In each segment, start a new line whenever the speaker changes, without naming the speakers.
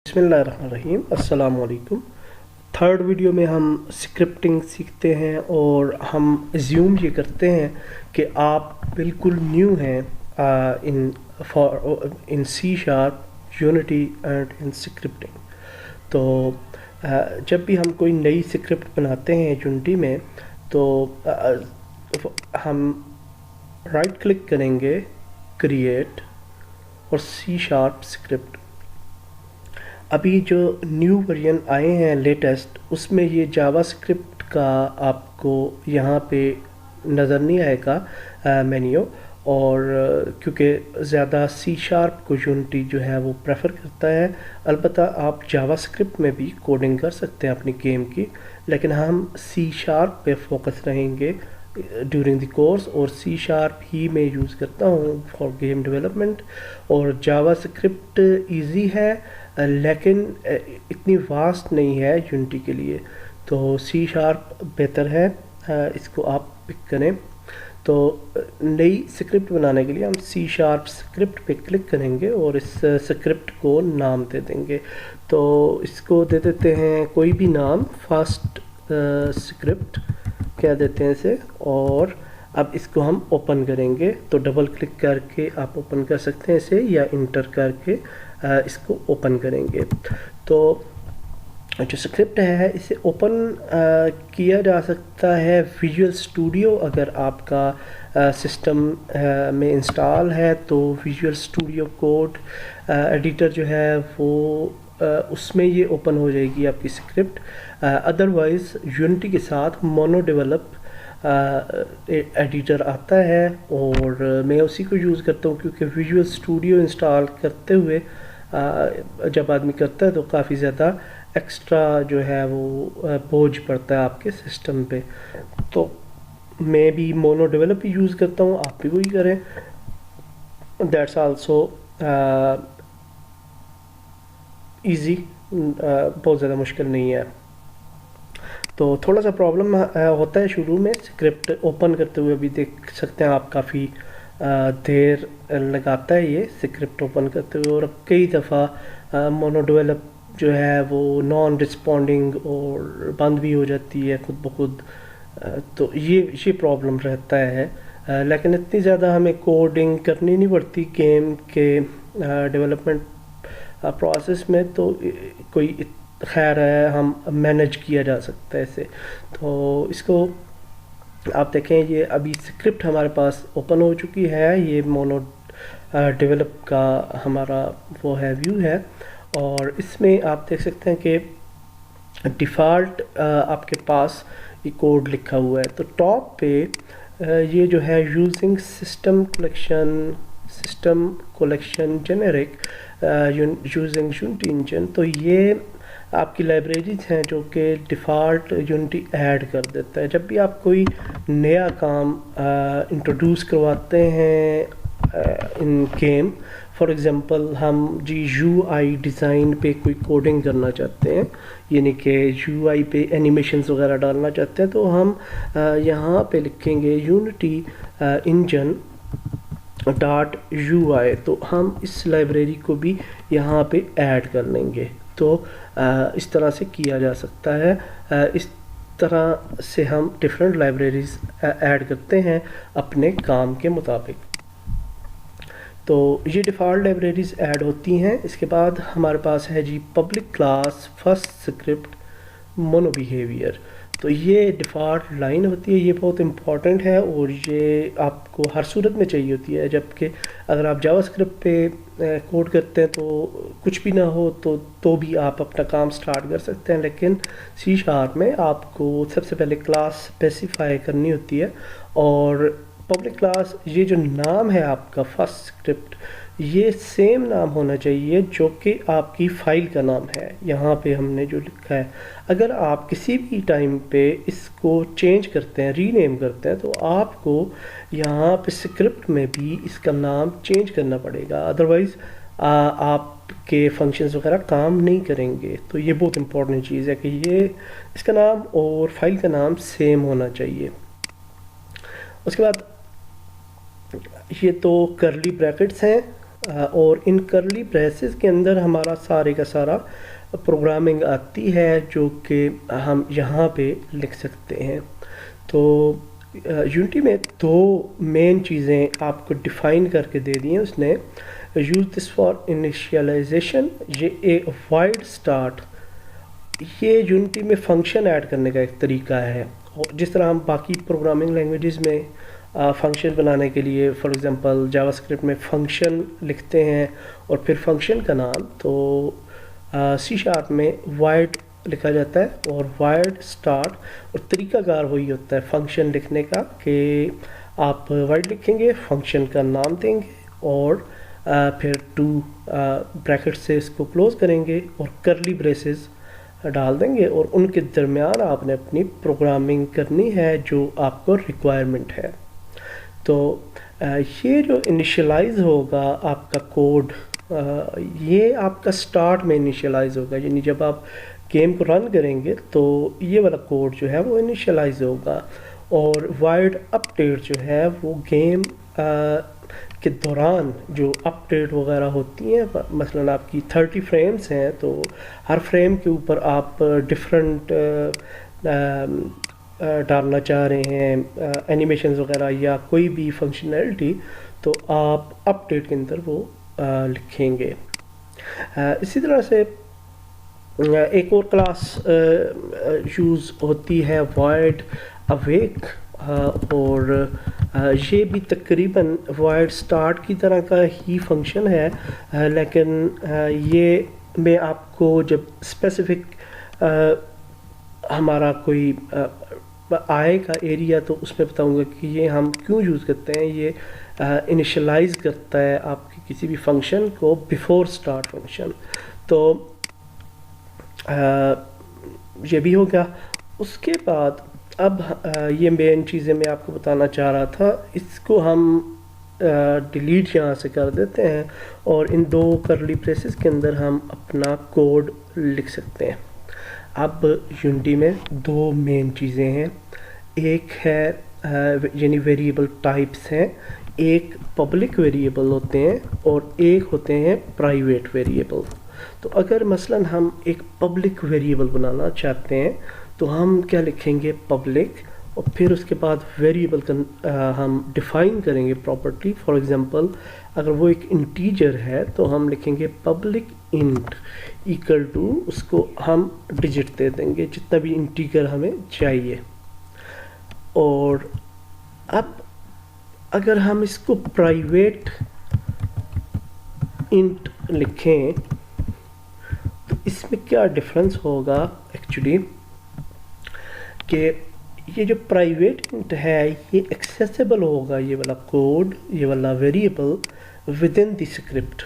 بسم اللہ الرحمن الرحیم، السلام علیکم۔ تھرڈ ویڈیو میں ہم اسکرپٹنگ سیکھتے ہیں اور ہم ایزیوم یہ کرتے ہیں کہ آپ بالکل نیو ہیں in C sharp, Unity and in scripting. تو جب بھی ہم کوئی نئی اسکرپٹ بناتے ہیں یونٹی میں تو ہم رائٹ کلک کریں گے، کریٹ اور سی شارپ اسکرپٹ۔ ابھی جو نیو ورژن آئے ہیں لیٹسٹ، اس میں یہ جاوا اسکرپٹ کا آپ کو یہاں پہ نظر نہیں آئے گا مینیو، اور کیونکہ زیادہ سی شارپ کو یونٹی جو ہے وہ پریفر کرتا ہے۔ البتہ آپ جاوا اسکرپٹ میں بھی کوڈنگ کر سکتے ہیں اپنی گیم کی، لیکن ہم سی شارپ پہ فوکس رہیں گے ڈیورنگ دی کورس، اور سی شارپ ہی میں یوز کرتا ہوں فار گیم ڈیولپمنٹ۔ اور جاوا اسکرپٹ ایزی ہے لیکن اتنی واسٹ نہیں ہے یونٹی کے لیے، تو سی شارپ بہتر ہے، اس کو آپ پک کریں۔ تو نئی اسکرپٹ بنانے کے لیے ہم سی شارپ اسکرپٹ پہ کلک کریں گے اور اس اسکرپٹ کو نام دے دیں گے۔ تو اس کو دے دیتے ہیں کوئی بھی نام، فاسٹ اسکرپٹ کہہ دیتے ہیں اسے، اور اب اس کو ہم اوپن کریں گے۔ تو ڈبل کلک کر کے آپ اوپن کر سکتے ہیں اسے، یا انٹر کر کے اس کو اوپن کریں گے۔ تو جو اسکرپٹ ہے اسے اوپن کیا جا سکتا ہے ویژول اسٹوڈیو، اگر آپ کا سسٹم میں انسٹال ہے تو ویژول اسٹوڈیو کوڈ ایڈیٹر جو ہے وہ اس میں یہ اوپن ہو جائے گی آپ کی اسکرپٹ۔ ادروائز یونٹی کے ساتھ مونو ڈیولپ ایڈیٹر آتا ہے، اور میں اسی کو یوز کرتا ہوں کیونکہ ویژول اسٹوڈیو انسٹال کرتے ہوئے جب آدمی کرتا ہے تو کافی زیادہ ایکسٹرا جو ہے وہ بوجھ پڑتا ہے آپ کے سسٹم پہ۔ تو میں بھی مونو ڈیولپ ہی یوز کرتا ہوں، آپ بھی وہی کریں، دیٹس آلسو ایزی، بہت زیادہ مشکل نہیں ہے۔ تو تھوڑا سا پرابلم ہوتا ہے شروع میں، اسکرپٹ اوپن کرتے ہوئے بھی دیکھ سکتے ہیں آپ کافی دیر لگاتا ہے یہ اسکرپٹ اوپن کرتے ہوئے، اور کئی دفعہ مونو ڈیولپ جو ہے وہ نان رسپونڈنگ اور بند بھی ہو جاتی ہے خود بخود۔ تو یہ پرابلم رہتا ہے، لیکن اتنی زیادہ ہمیں کوڈنگ کرنی نہیں پڑتی گیم کے ڈیولپمنٹ پروسیس میں، تو کوئی خیر ہے، ہم مینج کیا جا سکتا ہے اسے۔ تو اس کو آپ دیکھیں، یہ ابھی اسکرپٹ ہمارے پاس اوپن ہو چکی ہے، یہ مونو ڈیولپ کا ہمارا وہ ہے ویو ہے، اور اس میں آپ دیکھ سکتے ہیں کہ ڈیفالٹ آپ کے پاس یہ کوڈ لکھا ہوا ہے۔ تو ٹاپ پہ یہ جو ہے using system collection generic using unity engine, تو یہ آپ کی لائبریریز ہیں جو کہ ڈیفالٹ یونٹی ایڈ کر دیتا ہے۔ جب بھی آپ کوئی نیا کام انٹروڈیوس کرواتے ہیں ان گیم، فار ایگزامپل ہم یو آئی ڈیزائن پہ کوئی کوڈنگ کرنا چاہتے ہیں، یعنی کہ یو آئی پہ اینیمیشنز وغیرہ ڈالنا چاہتے ہیں، تو ہم یہاں پہ لکھیں گے یونٹی انجن ڈاٹ یو آئی، تو ہم اس لائبریری کو بھی یہاں پہ ایڈ کر لیں گے۔ تو اس طرح سے کیا جا سکتا ہے، اس طرح سے ہم ڈفرینٹ لائبریریز ایڈ کرتے ہیں اپنے کام کے مطابق۔ تو یہ ڈیفالٹ لائبریریز ایڈ ہوتی ہیں۔ اس کے بعد ہمارے پاس ہے public class first script mono behaviour, تو یہ ڈیفالٹ لائن ہوتی ہے، یہ بہت امپورٹنٹ ہے، اور یہ آپ کو ہر صورت میں چاہیے ہوتی ہے۔ جبکہ اگر آپ جاوا اسکرپٹ پہ کوڈ کرتے ہیں تو کچھ بھی نہ ہو تو بھی آپ اپنا کام سٹارٹ کر سکتے ہیں، لیکن سی شارپ میں آپ کو سب سے پہلے کلاس اسپیسیفائی کرنی ہوتی ہے، اور پبلک کلاس یہ جو نام ہے آپ کا فرسٹ اسکرپٹ، یہ سیم نام ہونا چاہیے جو کہ آپ کی فائل کا نام ہے۔ یہاں پہ ہم نے جو لکھا ہے، اگر آپ کسی بھی ٹائم پہ اس کو چینج کرتے ہیں، ری نیم کرتے ہیں، تو آپ کو یہاں پہ اسکرپٹ میں بھی اس کا نام چینج کرنا پڑے گا، ادروائز آپ کے فنکشنز وغیرہ کام نہیں کریں گے۔ تو یہ بہت امپورٹنٹ چیز ہے کہ یہ اس کا نام اور فائل کا نام سیم ہونا چاہیے۔ اس کے بعد یہ تو کرلی بریکٹس ہیں، اور ان کرلی بریسز کے اندر ہمارا سارے کا سارا پروگرامنگ آتی ہے جو کہ ہم یہاں پہ لکھ سکتے ہیں. تو یونٹی میں دو مین چیزیں آپ کو ڈیفائن کر کے دے دی ہیں اس نے. یوز دس فار انیشیلائزیشن، یہ ایک وائڈ اسٹارٹ، یہ یونٹی میں فنکشن ایڈ کرنے کا ایک طریقہ ہے. جس طرح ہم باقی پروگرامنگ لینگویجز میں فنکشن بنانے کے لیے فار ایگزامپل جاوا اسکرپٹ میں فنکشن لکھتے ہیں اور پھر فنکشن کا نام، تو سی شارپ میں وائڈ لکھا جاتا ہے اور وائڈ اسٹارٹ، اور طریقہ کار وہی ہوتا ہے فنکشن لکھنے کا کہ آپ وائڈ لکھیں گے، فنکشن کا نام دیں گے اور پھر ٹو بریکٹ سے اس کو کلوز کریں گے اور کرلی بریسز ڈال دیں گے، اور ان کے درمیان آپ نے اپنی پروگرامنگ کرنی ہے جو آپ کو ریکوائرمنٹ ہے. تو یہ جو انیشلائز ہوگا آپ کا کوڈ، یہ آپ کا سٹارٹ میں انیشلائز ہوگا، یعنی جب آپ گیم کو رن کریں گے تو یہ والا کوڈ جو ہے وہ انیشلائز ہوگا. اور وائڈ اپ ڈیٹ جو ہے وہ گیم کے دوران جو اپ ڈیٹ وغیرہ ہوتی ہیں، مثلا آپ کی 30 فریمز ہیں تو ہر فریم کے اوپر آپ ڈفرینٹ ڈالنا چاہ رہے ہیں اینیمیشنز وغیرہ یا کوئی بھی فنکشنلٹی، تو آپ اپ ڈیٹ کے اندر وہ لکھیں گے. اسی طرح سے ایک اور کلاس یوز ہوتی ہے وائڈ اویک، اور یہ بھی تقریباً وائڈ اسٹارٹ کی طرح کا ہی فنکشن ہے، لیکن یہ میں آپ کو جب اسپیسیفک ہمارا کوئی آئے کا ایریا تو اس میں بتاؤں گا کہ یہ ہم کیوں یوز کرتے ہیں. یہ انیشلائز کرتا ہے آپ کی کسی بھی فنکشن کو بیفور اسٹارٹ فنکشن. تو یہ بھی ہو گیا. اس کے بعد اب یہ مین چیزیں میں آپ کو بتانا چاہ رہا تھا، اس کو ہم ڈیلیٹ یہاں سے کر دیتے ہیں اور ان دو کرلی بریسز کے اندر ہم اپنا کوڈ لکھ سکتے ہیں. اب یونٹی میں دو مین چیزیں ہیں، ایک ہے یعنی ویریبل ٹائپس ہیں، ایک پبلک ویریبل ہوتے ہیں اور ایک ہوتے ہیں پرائیویٹ ویریبل. تو اگر مثلا ہم ایک پبلک ویریبل بنانا چاہتے ہیں تو ہم کیا لکھیں گے، پبلک، اور پھر اس کے بعد ویریبل کا ہم ڈیفائن کریں گے پراپرٹی. فار ایگزامپل اگر وہ ایک انٹیجر ہے تو ہم لکھیں گے پبلک انٹ ایکل ٹو، اس کو ہم ڈیجٹ دے دیں گے جتنا بھی انٹیجر ہمیں چاہیے. اور اب اگر ہم اس کو پرائیویٹ انٹ لکھیں تو اس میں کیا ڈفرنس ہوگا ایکچولی، کہ یہ جو پرائیویٹ انٹ ہے یہ ایکسیسیبل ہوگا، یہ والا کوڈ، یہ والا variable with in the script,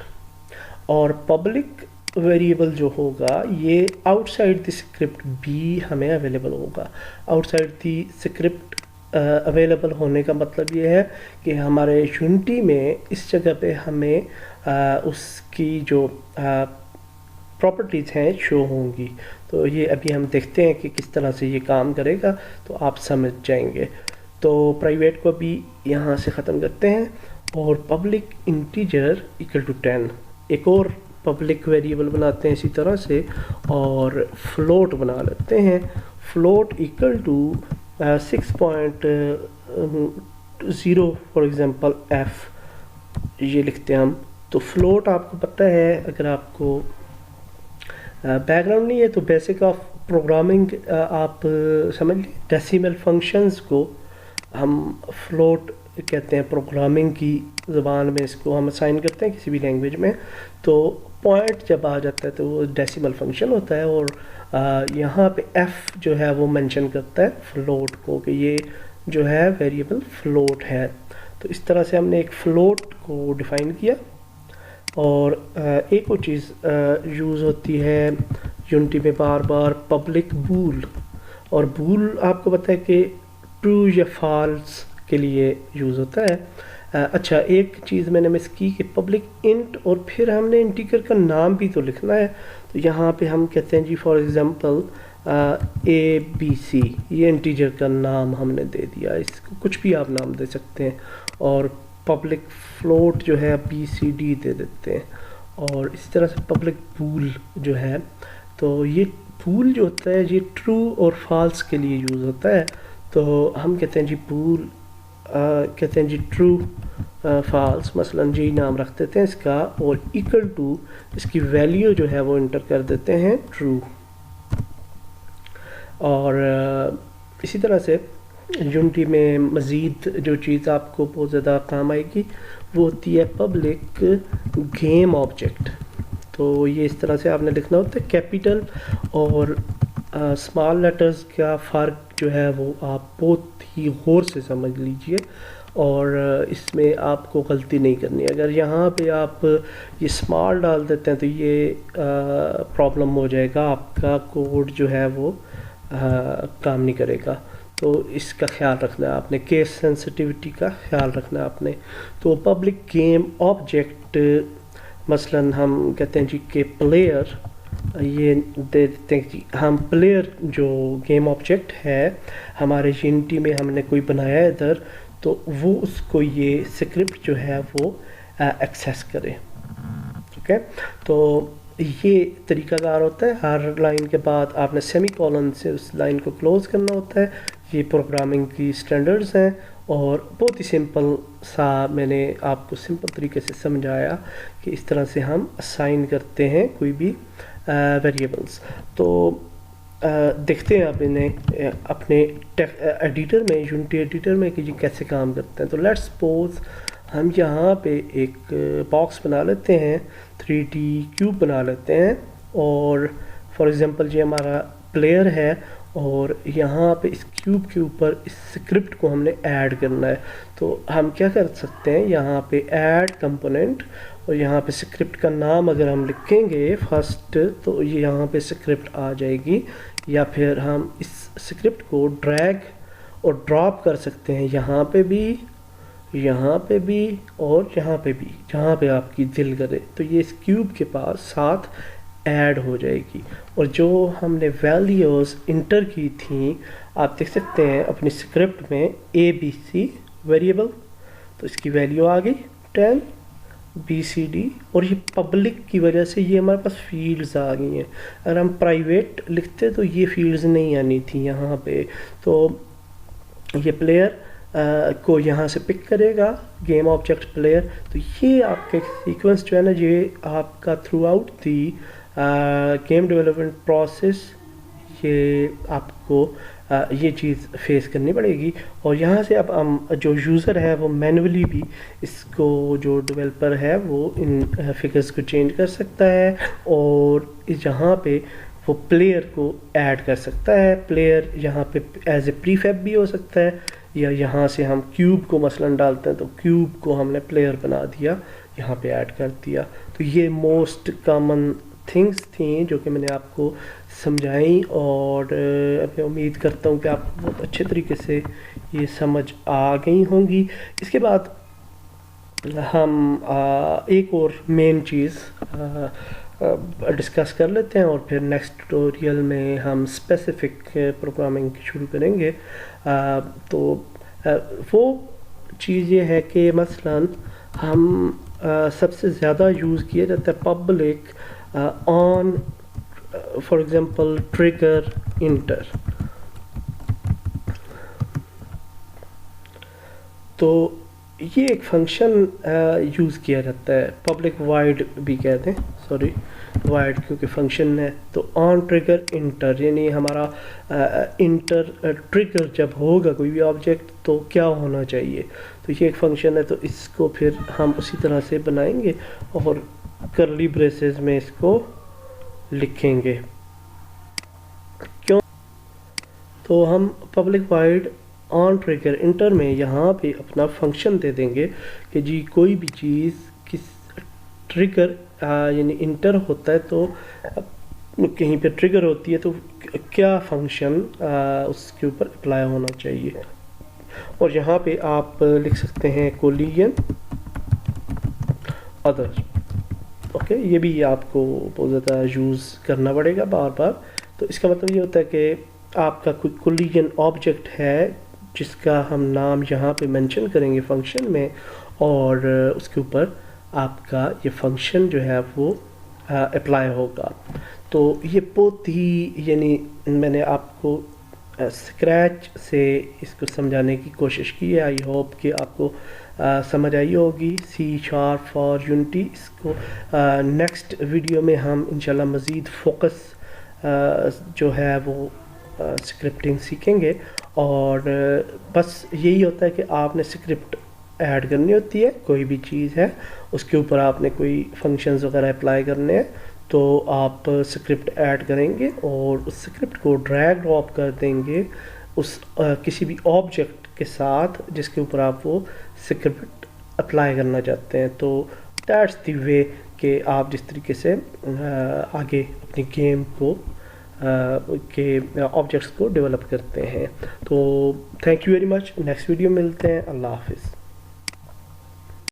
اور پبلک ویریبل جو ہوگا یہ آؤٹ سائڈ دی اسکرپٹ بھی ہمیں اویلیبل ہوگا. آؤٹ سائڈ دی اسکرپٹ اویلیبل ہونے کا مطلب یہ ہے کہ ہمارے یونٹی میں اس جگہ پہ ہمیں اس کی جو پراپرٹیز ہیں شو ہوں گی. تو یہ ابھی ہم دیکھتے ہیں کہ کس طرح سے یہ کام کرے گا تو آپ سمجھ جائیں گے. تو پرائیویٹ کو بھی یہاں سے ختم کرتے ہیں اور پبلک انٹیجر ایکل ٹو 10، ایک اور پبلک ویریبل بناتے ہیں اسی طرح سے، اور فلوٹ بنا لیتے ہیں. Float equal to 6.0 for example f یہ لکھتے ہیں ہم. تو فلوٹ آپ کو پتہ ہے، اگر آپ کو بیک گراؤنڈ نہیں ہے تو بیسک آف پروگرامنگ آپ سمجھ لیں، ڈیسیمل فنکشنز کو ہم فلوٹ کہتے ہیں. پروگرامنگ کی زبان میں اس کو ہم اسائن کرتے ہیں کسی بھی لینگویج میں. تو پوائنٹ جب آ جاتا ہے تو وہ ڈیسیمل فنکشن ہوتا ہے، اور یہاں پہ ایف جو ہے وہ مینشن کرتا ہے فلوٹ کو کہ یہ جو ہے ویریبل فلوٹ ہے. تو اس طرح سے ہم نے ایک فلوٹ کو ڈیفائن کیا. اور ایک اور چیز یوز ہوتی ہے یونٹی میں بار بار، پبلک بول. اور بول آپ کو پتہ ہے کہ ٹرو یا فالس کے لیے یوز ہوتا ہے. اچھا ایک چیز میں نے مس کی کہ پبلک انٹ، اور پھر ہم نے انٹیجر کا نام بھی تو لکھنا ہے. تو یہاں پہ ہم کہتے ہیں جی فار ایگزامپل ABC، یہ انٹیجر کا نام ہم نے دے دیا، اس کو کچھ بھی آپ نام دے سکتے ہیں. اور پبلک فلوٹ جو ہے BCD دے دیتے ہیں. اور اسی طرح سے پبلک بول جو ہے، تو یہ بول جو ہوتا ہے یہ ٹرو اور فالس کے لیے یوز ہوتا ہے. تو ہم کہتے ہیں جی بول کہتے ہیں جی ٹرو فالس، مثلا جی نام رکھ دیتے ہیں اس کا، اور ایکول ٹو اس کی ویلیو جو ہے وہ انٹر کر دیتے ہیں ٹرو. اور اسی طرح سے یونٹی میں مزید جو چیز آپ کو بہت زیادہ کام آئے گی وہ ہوتی ہے پبلک گیم آبجیکٹ. تو یہ اس طرح سے آپ نے لکھنا ہوتا ہے. کیپیٹل اور اسمال لیٹرز کا فرق جو ہے وہ آپ بہت ہی غور سے سمجھ لیجئے، اور اس میں آپ کو غلطی نہیں کرنی. اگر یہاں پہ آپ یہ اسمال ڈال دیتے ہیں تو یہ پرابلم ہو جائے گا، آپ کا کوڈ جو ہے وہ کام نہیں کرے گا. تو اس کا خیال رکھنا ہے آپ نے، کیس سینسٹیوٹی کا خیال رکھنا ہے آپ نے. تو پبلک گیم آبجیکٹ مثلا ہم کہتے ہیں جی کہ پلیئر، یہ دے دیتے ہیں جی ہم پلیئر جو گیم آبجیکٹ ہے ہمارے یونٹی میں ہم نے کوئی بنایا ہے ادھر، تو وہ اس کو یہ اسکرپٹ جو ہے وہ ایکسیس کرے. اوکے، تو یہ طریقہ کار ہوتا ہے. ہر لائن کے بعد آپ نے سیمی کولن سے اس لائن کو کلوز کرنا ہوتا ہے. یہ پروگرامنگ کی سٹینڈرڈز ہیں، اور بہت ہی سمپل سا میں نے آپ کو سمپل طریقے سے سمجھایا کہ اس طرح سے ہم اسائن کرتے ہیں کوئی بھی ویریبلز. تو دیکھتے ہیں آپ انہیں اپنے ایڈیٹر میں، یونٹی ایڈیٹر میں کہ یہ کیسے کام کرتے ہیں. تو لیٹس سپوز ہم یہاں پہ ایک باکس بنا لیتے ہیں، 3D کیوب بنا لیتے ہیں، اور فار ایگزامپل یہ ہمارا پلیئر ہے، اور یہاں پہ اس کیوب کے اوپر اس اسکرپٹ کو ہم نے ایڈ کرنا ہے. تو ہم کیا کر سکتے ہیں، یہاں پہ ایڈ کمپوننٹ، اور یہاں پہ اسکرپٹ کا نام اگر ہم لکھیں گے فرسٹ تو یہ یہاں پہ اسکرپٹ آ جائے گی. یا پھر ہم اس اسکرپٹ کو ڈریگ اور ڈراپ کر سکتے ہیں، یہاں پہ بھی، یہاں پہ بھی، اور یہاں پہ بھی، جہاں پہ آپ کی دل کرے. تو یہ اس کیوب کے پاس ساتھ ایڈ ہو جائے گی. اور جو ہم نے ویلیوز انٹر کی تھیں آپ دیکھ سکتے ہیں اپنی اسکرپٹ میں ABC ویریبل، تو اس کی ویلیو آ گئی 10 BCD، اور یہ پبلک کی وجہ سے یہ ہمارے پاس فیلڈز آ گئی ہیں. اگر ہم پرائیویٹ لکھتے تو یہ فیلڈز نہیں آنی تھی یہاں پہ. تو یہ پلیئر کو یہاں سے پک کرے گا گیم آبجیکٹ پلیئر. تو یہ آپ کا سیکوینس جو ہے نا، یہ آپ کا through out the game development process یہ آپ کو یہ چیز فیس کرنی پڑے گی. اور یہاں سے اب ہم جو یوزر ہے وہ مینولی بھی اس کو، جو ڈیولپر ہے وہ ان فگرز کو چینج کر سکتا ہے، اور یہاں پہ وہ پلیئر کو ایڈ کر سکتا ہے. پلیئر یہاں پہ ایز اے پری فیب بھی ہو سکتا ہے، یا یہاں سے ہم کیوب کو مثلا ڈالتے ہیں تو کیوب کو ہم نے پلیئر بنا دیا، یہاں پہ ایڈ کر دیا. تو یہ موسٹ کامن تھنگس تھیں جو کہ میں نے آپ کو سمجھائیں، اور میں امید کرتا ہوں کہ آپ کو بہت اچھے طریقے سے یہ سمجھ آ گئی ہوں گی. اس کے بعد ہم ایک اور مین چیز ڈسکس کر لیتے ہیں، اور پھر نیکسٹ ٹیوٹوریل میں ہم اسپیسیفک پروگرامنگ شروع کریں گے. تو وہ چیز یہ ہے کہ مثلا ہم سب سے زیادہ یوز کیا جاتا ہے public on for example trigger enter. تو یہ ایک فنکشن یوز کیا جاتا ہے، پبلک وائڈ بھی کہتے ہیں، سوری وائڈ کیونکہ فنکشن ہے. تو آن ٹریگر انٹر یعنی ہمارا انٹر ٹریگر جب ہوگا کوئی بھی آبجیکٹ تو کیا ہونا چاہیے. تو یہ ایک فنکشن ہے، تو اس کو پھر ہم اسی طرح سے بنائیں گے اور کرلی بریسز میں اس کو لکھیں گے. کیوں؟ تو ہم پبلک وائڈ آن ٹریگر انٹر میں یہاں پہ اپنا فنکشن دے دیں گے کہ جی کوئی بھی چیز کس ٹریگر یعنی انٹر ہوتا ہے تو کہیں پہ ٹریگر ہوتی ہے تو کیا فنکشن اس کے اوپر اپلائی ہونا چاہیے. اور یہاں پہ آپ لکھ سکتے ہیں کولیجن ادر. اوکے، یہ بھی آپ کو بہت زیادہ یوز کرنا پڑے گا بار بار. تو اس کا مطلب یہ ہوتا ہے کہ آپ کا کوئی کولیجن آبجیکٹ ہے جس کا ہم نام یہاں پہ مینشن کریں گے فنکشن میں، اور اس کے اوپر آپ کا یہ فنکشن جو ہے وہ اپلائی ہوگا. تو یہ بہت ہی یعنی میں نے آپ کو اسکریچ سے اس کو سمجھانے کی کوشش کی ہے. آئی ہوپ کہ آپ کو سمجھ آئی ہوگی. C# for unity. اس کو نیکسٹ ویڈیو میں ہم انشاءاللہ مزید فوکس جو ہے وہ اسکرپٹنگ سیکھیں گے. اور بس یہی ہوتا ہے کہ آپ نے اسکرپٹ ایڈ کرنی ہوتی ہے. کوئی بھی چیز ہے اس کے اوپر آپ نے کوئی فنکشنز وغیرہ اپلائی کرنے ہیں تو آپ اسکرپٹ ایڈ کریں گے اور اس اسکرپٹ کو ڈریگ ڈراپ کر دیں گے اس کسی بھی آبجیکٹ کے ساتھ جس کے اوپر آپ وہ اسکرپٹ اپلائی کرنا چاہتے ہیں. تو دیٹس دی وے کہ آپ جس طریقے سے آگے اپنی گیم کو کے آبجیکٹس کو ڈیولپ کرتے ہیں. تو thank you very much. Next video ملتے ہیں. اللہ حافظ.